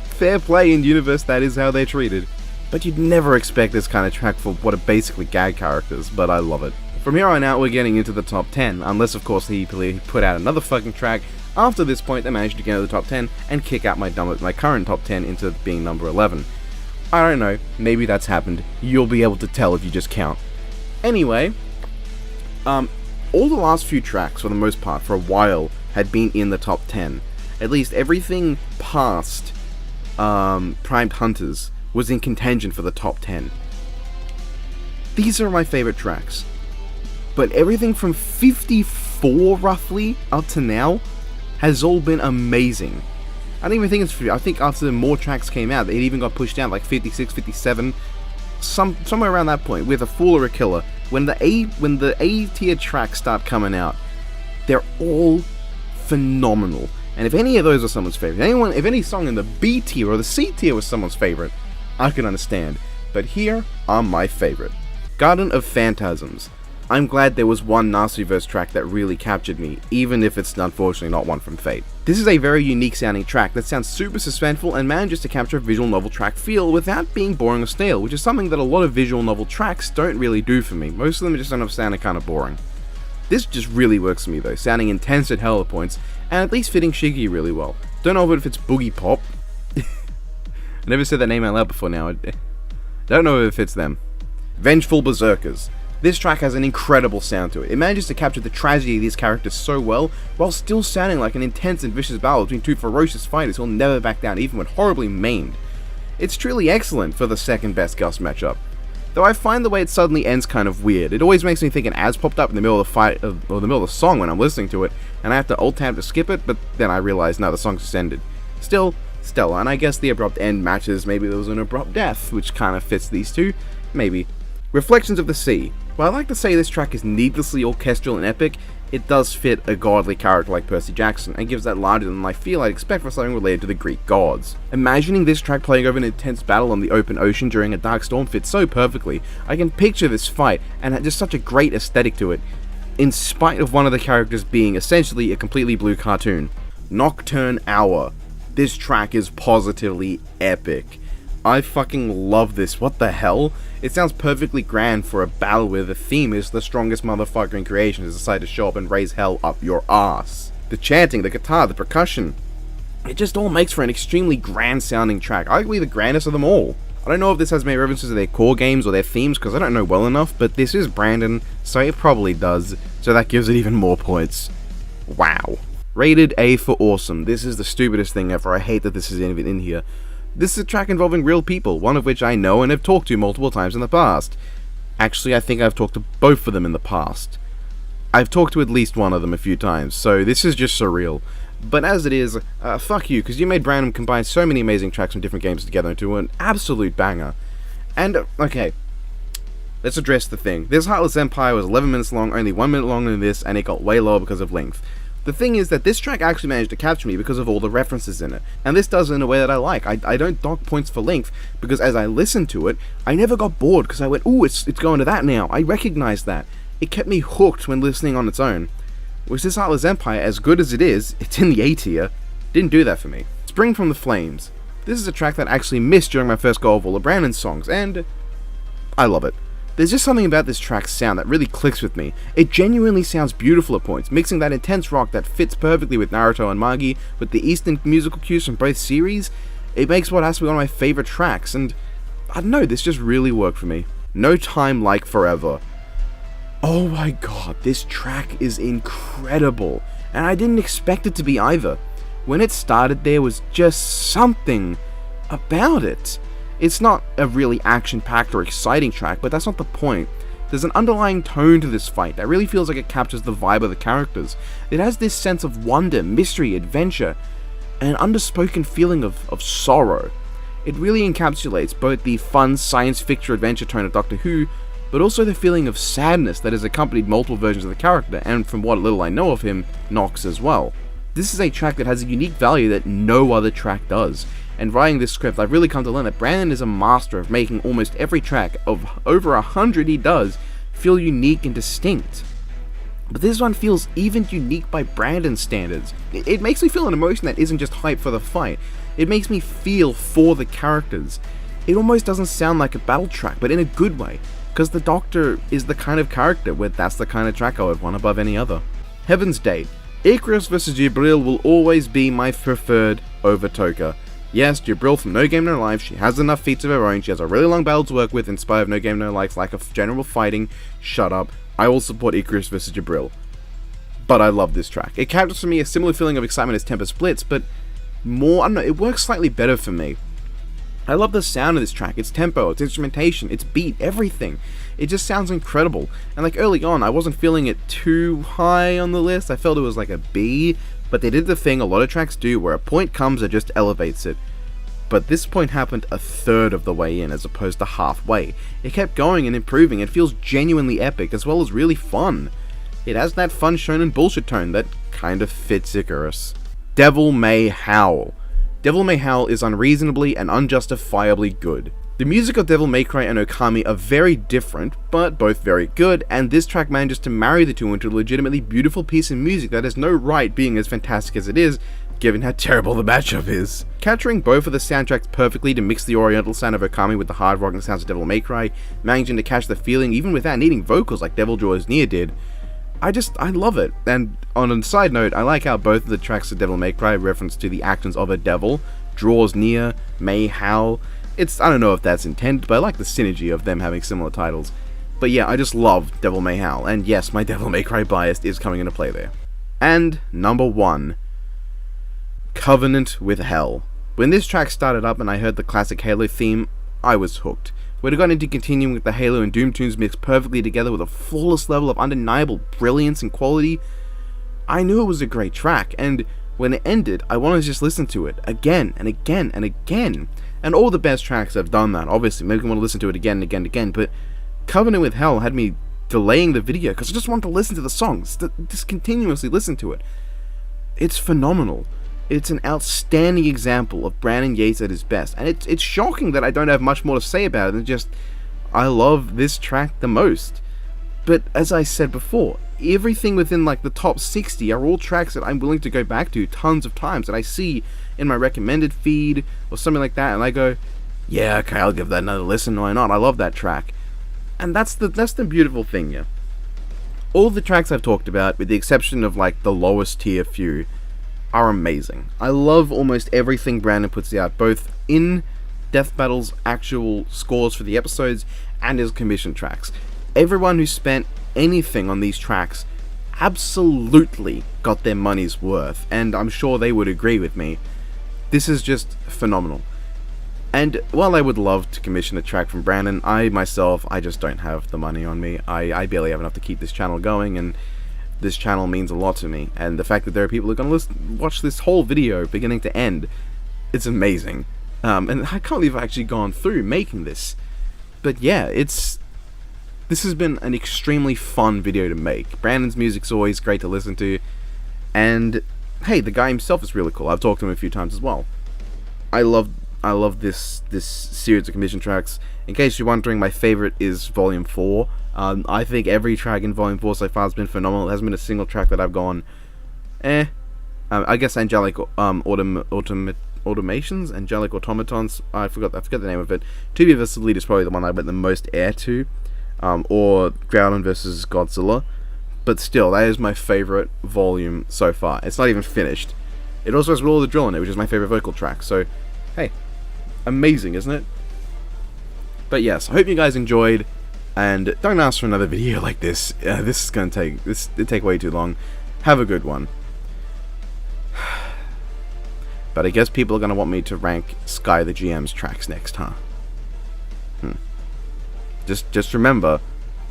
Fair play in universe, that is how they're treated. But you'd never expect this kind of track for what are basically gag characters, but I love it. From here on out, we're getting into the top 10, unless of course he put out another fucking track after this point that managed to get into the top 10 and kick out my current top 10 into being number 11. I don't know, maybe that's happened. You'll be able to tell if you just count. Anyway, all the last few tracks, for the most part, for a while, had been in the top 10. At least everything past Primed Hunters was in contention for the top 10. These are my favorite tracks. But everything from 54 roughly up to now has all been amazing. I don't even think it's I think after more tracks came out, it even got pushed down like 56, 57, somewhere around that point, with A Fool or a Killer. When the A tier tracks start coming out, they're all phenomenal. And if any of those are someone's favorite, if any song in the B tier or the C tier was someone's favorite, I can understand. but here are my favorite. Garden of Phantasms. I'm glad there was one Nasuverse track that really captured me, even if it's unfortunately not one from Fate. This is a very unique sounding track that sounds super suspenseful and manages to capture a visual novel track feel without being boring or stale, which is something that a lot of visual novel tracks don't really do for me. Most of them just end up sounding kind of boring. This just really works for me though, sounding intense at hell at points, and at least fitting Shiggy really well. Don't know if it's Boogie Pop. I never said that name out loud before now. I don't know if it fits them. Vengeful Berserkers. This track has an incredible sound to it. It manages to capture the tragedy of these characters so well, while still sounding like an intense and vicious battle between two ferocious fighters who will never back down even when horribly maimed. It's truly excellent for the second best Gus matchup. Though I find the way it suddenly ends kind of weird. It always makes me think an ad's popped up in the middle of the fight, or the middle of the song when I'm listening to it, and I have to alt-tab to skip it, but then I realize no, the song's just ended. Still, stellar, and I guess the abrupt end matches maybe there was an abrupt death, which kind of fits these two, maybe. Reflections of the Sea. While I like to say this track is needlessly orchestral and epic, it does fit a godly character like Percy Jackson, and gives that larger than life feel I'd expect for something related to the Greek gods. Imagining this track playing over an intense battle on the open ocean during a dark storm fits so perfectly. I can picture this fight, and had just such a great aesthetic to it, in spite of one of the characters being essentially a completely blue cartoon. Nocturne Hour. This track is positively epic. I fucking love this, what the hell? It sounds perfectly grand for a battle where the theme is the strongest motherfucker in creation has decided to show up and raise hell up your ass. The chanting, the guitar, the percussion, it just all makes for an extremely grand sounding track, arguably the grandest of them all. I don't know if this has many references to their core games or their themes because I don't know well enough, but this is Brandon, so it probably does, so that gives it even more points. Wow. Rated A for awesome. This is the stupidest thing ever, I hate that this is even in here. This is a track involving real people, one of which I know and have talked to multiple times in the past. Actually, I think I've talked to both of them in the past. I've talked to at least one of them a few times, so this is just surreal. But as it is, fuck you, because you made Brandon combine so many amazing tracks from different games together into an absolute banger. And, okay, let's address the thing. This Heartless Empire was 11 minutes long, only 1 minute longer than this, and it got way lower because of length. The thing is that this track actually managed to capture me because of all the references in it, and this does it in a way that I like. I don't dock points for length, because as I listened to it, I never got bored, because I went, ooh, it's going to that now, I recognized that. It kept me hooked when listening on its own. Which this Heartless Empire, as good as it is, it's in the A tier, didn't do that for me. Spring from the Flames. This is a track that I actually missed during my first go of all of Brandon's songs, and I love it. There's just something about this track's sound that really clicks with me. It genuinely sounds beautiful at points, mixing that intense rock that fits perfectly with Naruto and Magi, with the Eastern musical cues from both series. It makes what has to be one of my favorite tracks, and I don't know, this just really worked for me. No Time Like Forever. Oh my god, this track is incredible, and I didn't expect it to be either. When it started, there was just something about it. It's not a really action-packed or exciting track, but that's not the point. There's an underlying tone to this fight that really feels like it captures the vibe of the characters. It has this sense of wonder, mystery, adventure, and an underspoken feeling of sorrow. It really encapsulates both the fun science fiction adventure tone of Doctor Who, but also the feeling of sadness that has accompanied multiple versions of the character, and from what little I know of him, Nox as well. This is a track that has a unique value that no other track does. And writing this script, I've really come to learn that Brandon is a master of making almost every track, of over 100 he does, feel unique and distinct. But this one feels even unique by Brandon's standards. It makes me feel an emotion that isn't just hype for the fight. It makes me feel for the characters. It almost doesn't sound like a battle track, but in a good way, because the Doctor is the kind of character where that's the kind of track I would want above any other. Heaven's Date. Icarus vs Jibril will always be my preferred over Toka. Yes, Jibril from No Game No Life, she has enough feats of her own, she has a really long battle to work with in spite of No Game No Life's lack of general fighting. Shut up. I will support Icarus vs Jibril. But I love this track. It captures for me a similar feeling of excitement as Temper Splits, but more, I don't know, it works slightly better for me. I love the sound of this track, its tempo, its instrumentation, its beat, everything. It just sounds incredible. And like early on, I wasn't feeling it too high on the list, I felt it was like a B, but they did the thing a lot of tracks do where a point comes that just elevates it. But this point happened a third of the way in as opposed to halfway. It kept going and improving, it feels genuinely epic as well as really fun. It has that fun shonen bullshit tone that kind of fits Icarus. Devil May Howl. Devil May Howl is unreasonably and unjustifiably good. The music of Devil May Cry and Okami are very different, but both very good, and this track manages to marry the two into a legitimately beautiful piece of music that has no right being as fantastic as it is, given how terrible the matchup is. Capturing both of the soundtracks perfectly to mix the oriental sound of Okami with the hard rocking sounds of Devil May Cry, managing to catch the feeling even without needing vocals like Devil Draws Near did, I love it. And on a side note, I like how both of the tracks of Devil May Cry reference to the actions of a devil, Draws Near, May Howl. I don't know if that's intended, but I like the synergy of them having similar titles. But yeah, I just love Devil May Howl, and yes, my Devil May Cry bias is coming into play there. And number 1, Covenant with Hell. When this track started up and I heard the classic Halo theme, I was hooked. We'd gone into continuing with the Halo and Doom tunes mixed perfectly together with a flawless level of undeniable brilliance and quality. I knew it was a great track, and when it ended, I wanted to just listen to it again and again and again. And all the best tracks have done that, obviously, make me want to listen to it again and again and again, but Covenant with Hell had me delaying the video because I just wanted to listen to the songs, just continuously listen to it. It's phenomenal. It's an outstanding example of Brandon Yates at his best, and it's shocking that I don't have much more to say about it than just, I love this track the most. But as I said before, everything within like the top 60 are all tracks that I'm willing to go back to tons of times, that I see in my recommended feed or something like that, and I go, yeah, okay, I'll give that another listen, why not, I love that track. And that's the beautiful thing, yeah. All the tracks I've talked about, with the exception of like the lowest tier few, are amazing. I love almost everything Brandon puts out, both in Death Battle's actual scores for the episodes and his commission tracks. Everyone who spent anything on these tracks absolutely got their money's worth, and I'm sure they would agree with me. This is just phenomenal. And while I would love to commission a track from Brandon, I just don't have the money on me. I barely have enough to keep this channel going, and this channel means a lot to me. And the fact that there are people who are going to watch this whole video beginning to end, it's amazing. And I can't believe I've actually gone through making this. But yeah, this has been an extremely fun video to make. Brandon's music's always great to listen to, and hey, the guy himself is really cool. I've talked to him a few times as well. I love this series of commission tracks. In case you're wondering, my favorite is Volume 4. I think every track in Volume 4 so far has been phenomenal. There hasn't been a single track that I've gone, I guess Angelic Automations, Angelic Automatons, I forget the name of it. To Be vs. Elite is probably the one I went the most air to, or Groudon vs. Godzilla. But still, that is my favorite volume so far. It's not even finished. It also has Roll of the Drill in it, which is my favorite vocal track. So, hey, amazing, isn't it? But yes, I hope you guys enjoyed, and don't ask for another video like this. This is gonna take way too long. Have a good one. But I guess people are gonna want me to rank Sky the GM's tracks next, huh? Just remember,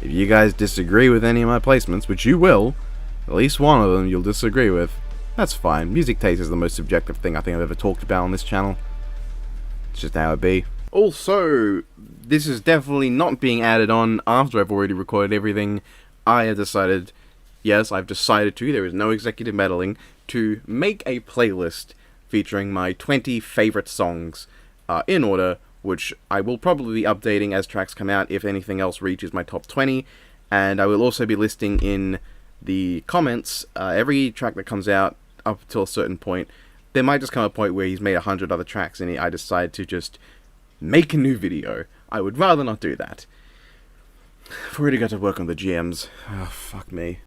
if you guys disagree with any of my placements, which you will, at least one of them you'll disagree with, that's fine. Music taste is the most subjective thing I think I've ever talked about on this channel. It's just how it be. Also, this is definitely not being added on after I've already recorded everything. I have decided, yes, I've decided to, there is no executive meddling, to make a playlist featuring my 20 favorite songs in order, which I will probably be updating as tracks come out if anything else reaches my top 20, and I will also be listing in the comments every track that comes out up till a certain point. There might just come a point where he's made 100 other tracks and I decide to just make a new video. I would rather not do that. I've already got to work on the GMs. Oh, fuck me.